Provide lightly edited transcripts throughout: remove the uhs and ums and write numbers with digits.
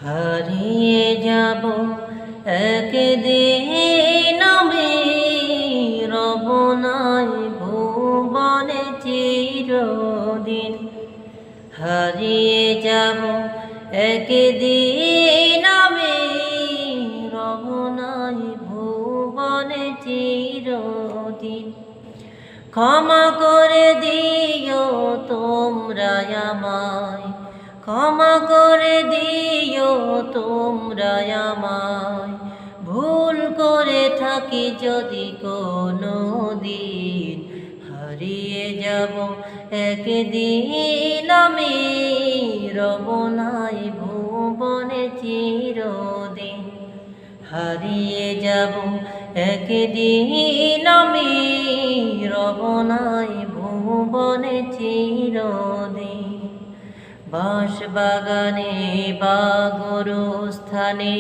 হারিয়ে যাব একদিন আমি, রব নাই ভুবনে চিরদিন। হারিয়ে যাব একদিন আমি, রব নাই ভুবনে চিরদিন। ক্ষমা করে দিও তোমরা আমায়, ক্ষমা করে দিও তোমরা আমায়। ভুল করে থাকি যদি কোনো দিন, হারিয়ে যাব একদিন আমি, রব নাই ভুবনে চিরদিন। হারিয়ে যাব একদিন আমি, রব নাই ভুবনে চিরদিন। বাঁশবাগানে বা গোরস্থানে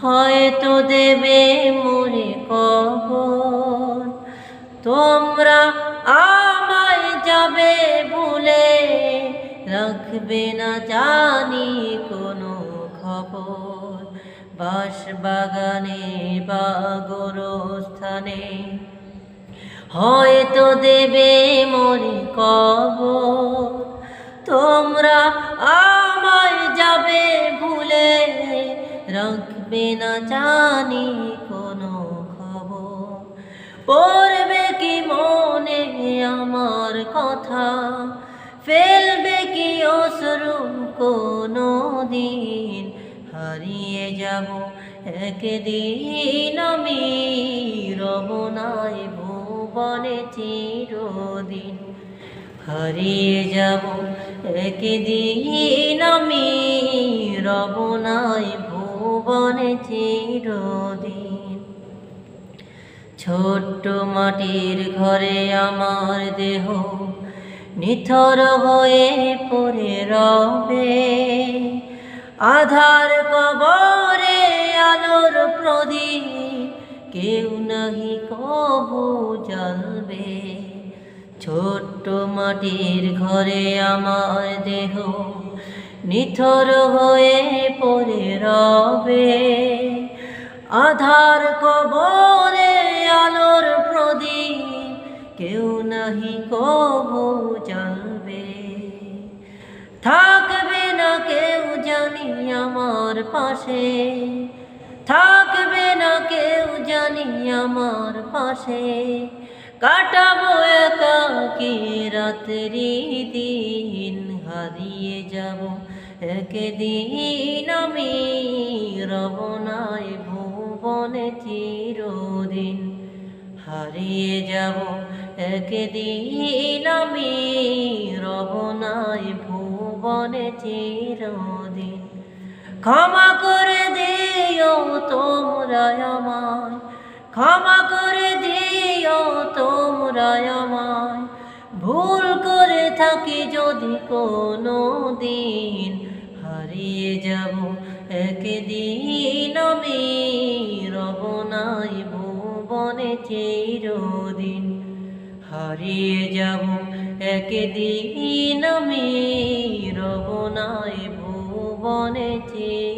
হয়তো দেবে মোরে কবর, তোমরা আমায় যাবে ভুলে, রাখবে না জানি কোনো খবর। বাঁশবাগানে বা গোরস্থানে হয়তো দেবে মোরে কবর, তোমরা আমায় যাবে ভুলে, রাখবে না জানি কোনো খবর। পড়বে কি মনে আমার কথা, ফেলবে কি অশ্রু কোনো দিন, হারিয়ে যাব একদিন আমি, রব নাই ভুবনে চিরদিন। হারিয়ে যাব একদিন আমি, রব নাই ভুবনে চিরদিন। ছোট্ট মাটির ঘরে আমার দেহ নিথর হয়ে পড়ে রবে, আধার কবরে আলোর প্রদীপ কেউ নাহি কবু জ্বলবে। ছোট্ট মাটির ঘরে আমার দেহ নিথর হয়ে পড়ে রবে, আধার কবরে আলোর প্রদীপ কেউ নাহি কবু জ্বলবে। থাকবে না কেউ জানি আমার পাশে, থাকবে না কেউ জানি আমার পাশে, কাটাবো একাকী রাত্রি দিন। হারিয়ে যাব একদিন আমি, রব নাই ভুবনে চিরদিন। হারিয়ে যাব একদিন আমি, রব নাই ভুবনে চিরদিন। ক্ষমা করে দিও তোমরা আমায়, ক্ষমা করে দিও তোমরা আমায়। ভুল করে থাকি যদি কোনো দিন, হারিয়ে যাব একদিন আমি, রব নাই ভুবনে চিরদিন। হারিয়ে যাব একদিন আমি, রব নাই ভুবনে চিরদিন।